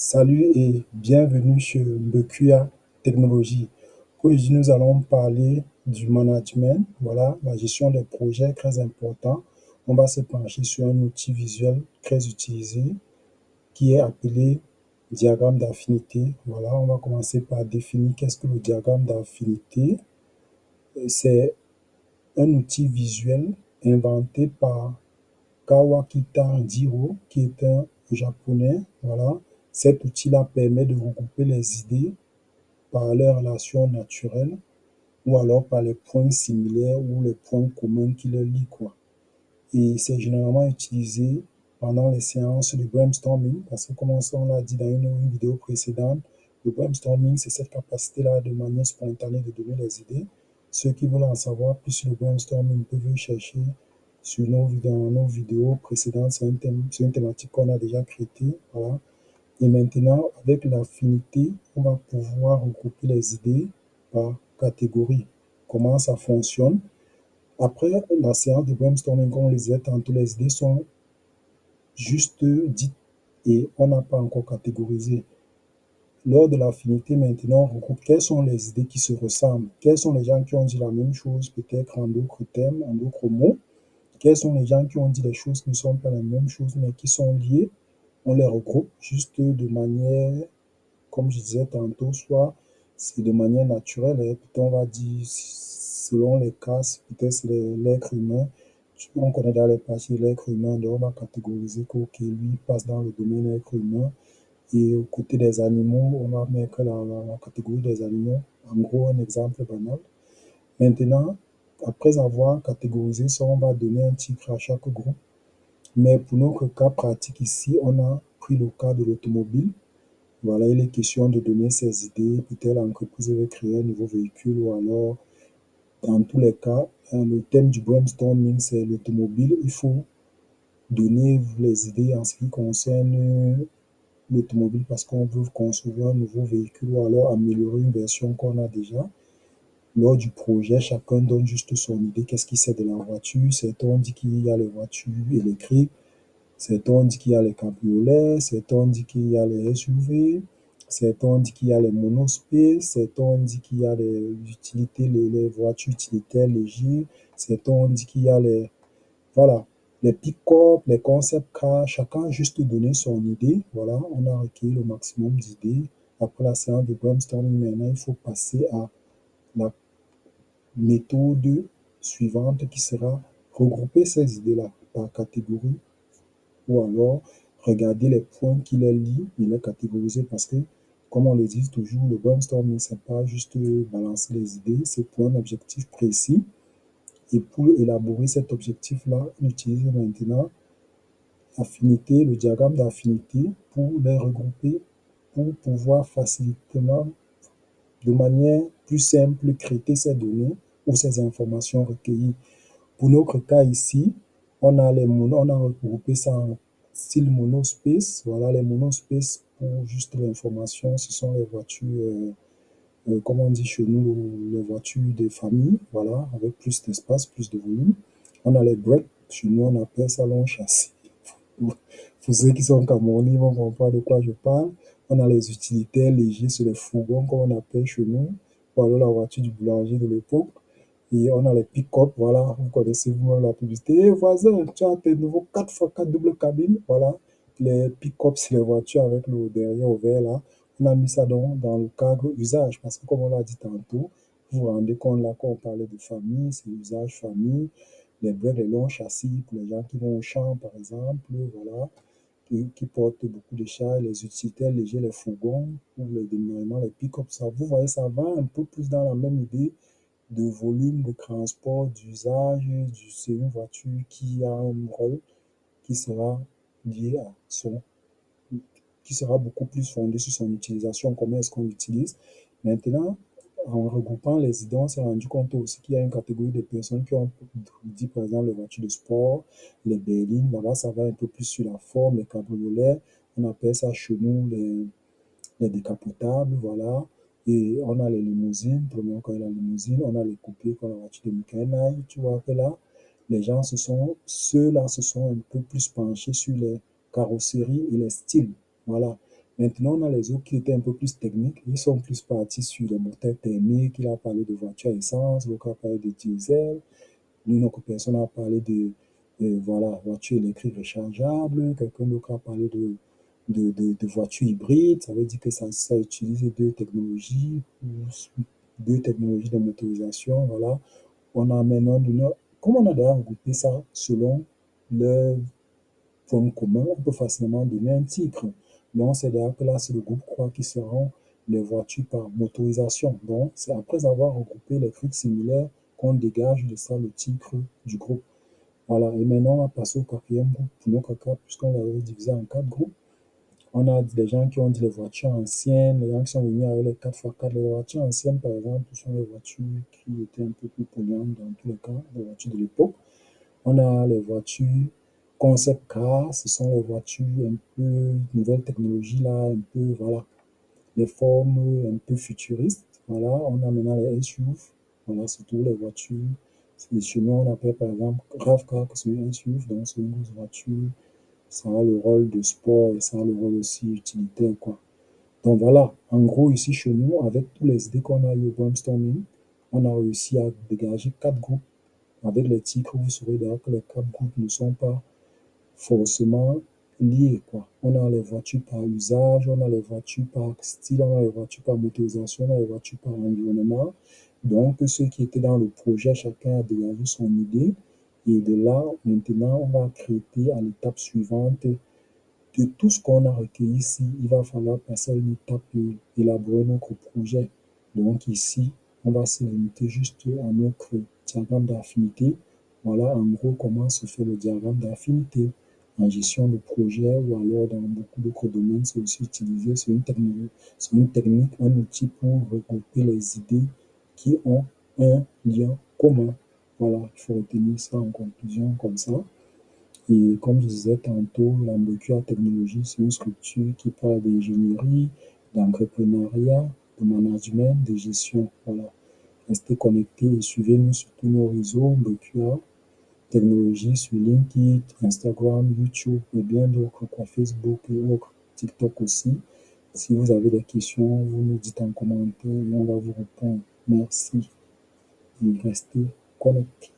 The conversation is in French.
Salut et bienvenue sur Mbekuya Technologie. Aujourd'hui, nous allons parler du management, voilà, la gestion des projets très important. On va se pencher sur un outil visuel très utilisé qui est appelé diagramme d'affinité. Voilà, on va commencer par définir qu'est-ce que le diagramme d'affinité. C'est un outil visuel inventé par Kawakita Jiro, qui est un japonais. Voilà. Cet outil-là permet de regrouper les idées par leurs relations naturelles ou alors par les points similaires ou les points communs qui les lient, quoi. Et c'est généralement utilisé pendant les séances de brainstorming parce que, comme on l'a dit dans une vidéo précédente, le brainstorming, c'est cette capacité-là de manière spontanée de donner les idées. Ceux qui veulent en savoir plus sur le brainstorming peuvent chercher sur dans nos vidéos précédentes. C'est une thématique qu'on a déjà traitée. Voilà. Et maintenant, avec l'affinité, on va pouvoir regrouper les idées par catégorie. Comment ça fonctionne? Après la séance de brainstorming, comme on les disait tantôt, les idées sont juste dites et on n'a pas encore catégorisé. Lors de l'affinité, maintenant, on regroupe quelles sont les idées qui se ressemblent. Quels sont les gens qui ont dit la même chose, peut-être en d'autres termes, en d'autres mots. Quels sont les gens qui ont dit des choses qui ne sont pas la même chose, mais qui sont liées. On les regroupe juste de manière, comme je disais tantôt, soit c'est de manière naturelle, et peut-être on va dire, selon les cas, peut-être c'est l'être humain. On connaît dans les parties de l'être humain, donc on va catégoriser que lui passe dans le domaine être humain. Et au côté des animaux, on va mettre la catégorie des animaux. En gros, un exemple banal. Maintenant, après avoir catégorisé ça, on va donner un titre à chaque groupe. Mais pour notre cas pratique ici, on a pris le cas de l'automobile. Voilà, il est question de donner ses idées. Peut-être l'entreprise veut créer un nouveau véhicule ou alors, dans tous les cas, le thème du brainstorming, c'est l'automobile. Il faut donner les idées en ce qui concerne l'automobile parce qu'on veut concevoir un nouveau véhicule ou alors améliorer une version qu'on a déjà. Lors du projet, chacun donne juste son idée. Qu'est-ce qu'il sait de la voiture? Certains dit qu'il y a les voitures électriques. Certains disent qu'il y a les cabriolets, certains disent qu'il y a les SUV, certains disent qu'il y a les monospaces, certains disent qu'il y a les utilités, les voitures utilitaires légères, certains disent qu'il y a voilà, les pick-up, les concept cars, chacun a juste donné son idée. Voilà, on a recueilli le maximum d'idées. Après la séance de brainstorming, maintenant, il faut passer à la méthode suivante qui sera regrouper ces idées-là par catégorie ou alors regarder les points qui les lient et les catégoriser parce que, comme on le dit toujours, le brainstorming, c'est pas juste balancer les idées, c'est pour un objectif précis. Et pour élaborer cet objectif-là, on utilise maintenant affinité, le diagramme d'affinité pour les regrouper, pour pouvoir facilement, de manière plus simple, traiter ces données ou ces informations recueillies. Pour notre cas ici, on a regroupé ça en style monospace. Voilà, les monospaces, pour juste l'information, ce sont les voitures, comme on dit chez nous, les voitures de famille, voilà, avec plus d'espace, plus de volume. On a les breaks, chez nous on appelle ça long châssis. Pour ceux qui sont camerounais, ils vont comprendre de quoi je parle. On a les utilitaires légers, c'est les fourgons, comme on appelle chez nous, ou alors la voiture du boulanger de l'époque. Et on a les pick-up, voilà, vous connaissez vous-même la publicité. Eh, voisin, tu as tes nouveaux 4x4 double cabine, voilà. Les pick-up, c'est les voitures avec le derrière ouvert, là. On a mis ça dans le cadre usage, parce que comme on l'a dit tantôt, vous vous rendez compte là, quand on parlait de famille, c'est l'usage famille, les breaks, les longs châssis pour les gens qui vont au champ, par exemple, voilà, qui portent beaucoup de charges, les utilitaires légers, les fourgons, ou les déménagements, les pick-up, ça, vous voyez, ça va un peu plus dans la même idée de volume de transport, d'usage, c'est une voiture qui a un rôle qui sera lié à son, qui sera beaucoup plus fondé sur son utilisation, comment est-ce qu'on l'utilise. Maintenant, en regroupant les idées, on s'est rendu compte aussi qu'il y a une catégorie de personnes qui ont dit, par exemple, les voitures de sport, les berlines, là-bas, ça va un peu plus sur la forme, les cabriolets, on appelle ça chez nous les décapotables, voilà. Et on a les limousines, premièrement, quand il y a la limousine, on a les coupés comme la voiture de Michael Knight, tu vois que là, ceux-là se sont un peu plus penchés sur les carrosseries et les styles, voilà. Maintenant, on a les autres qui étaient un peu plus techniques. Ils sont plus partis sur les moteurs thermiques. Il a parlé de voitures à essence, l'autre a parlé de diesel. Une autre personne a parlé voilà, voitures électriques rechargeables. Quelqu'un d'autre a parlé de voitures hybrides. Ça veut dire que ça utilise deux technologies de motorisation. Voilà. On a maintenant, comme on a déjà regroupé ça selon leur point commun, on peut facilement donner un titre. Donc, c'est d'ailleurs que là, c'est le groupe 3 qui seront les voitures par motorisation. Donc, c'est après avoir regroupé les trucs similaires qu'on dégage de ça le titre du groupe. Voilà, et maintenant, on va passer au quatrième groupe pour nos caca, puisqu'on l'avait divisé en quatre groupes. On a des gens qui ont dit les voitures anciennes, les gens qui sont venus avec les 4x4. Les voitures anciennes, par exemple, sont les voitures qui étaient un peu plus polluantes dans tous les cas, les voitures de l'époque. On a les voitures concept car, ce sont les voitures un peu nouvelle technologie là, un peu, voilà, les formes un peu futuristes. Voilà, on a maintenant les SUV, voilà, c'est tout les voitures. Chez nous, on appelle par exemple RAV4, que c'est une SUV, donc c'est une grosse voiture. Ça a le rôle de sport et ça a le rôle aussi utilitaire, quoi. Donc voilà, en gros, ici chez nous, avec tous les idées qu'on a eu au brainstorming, on a réussi à dégager quatre groupes. Avec les titres, vous saurez d'ailleurs que les quatre groupes ne sont pas forcément liés, quoi. On a les voitures par usage, on a les voitures par style, on a les voitures par motorisation, on a les voitures par environnement. Donc, ceux qui étaient dans le projet, chacun a dégagé son idée. Et de là, maintenant, on va traiter à l'étape suivante de tout ce qu'on a recueilli ici. Il va falloir passer à une étape et élaborer notre projet. Donc, ici, on va se limiter juste à notre diagramme d'affinité. Voilà en gros comment se fait le diagramme d'affinité. En gestion de projet ou alors dans beaucoup d'autres domaines, c'est aussi utilisé. C'est une technique, un outil pour regrouper les idées qui ont un lien commun. Voilà, il faut retenir ça en conclusion comme ça. Et comme je disais tantôt, la Mbekua Technologie, c'est une structure qui parle d'ingénierie, d'entrepreneuriat, de management, de gestion. Voilà. Restez connectés et suivez-nous sur tous nos réseaux Mbekua Technologie sur LinkedIn, Instagram, YouTube et bien d'autres, quoi, Facebook et autres, TikTok aussi. Si vous avez des questions, vous nous dites en commentaire et on va vous répondre. Merci et restez connectés.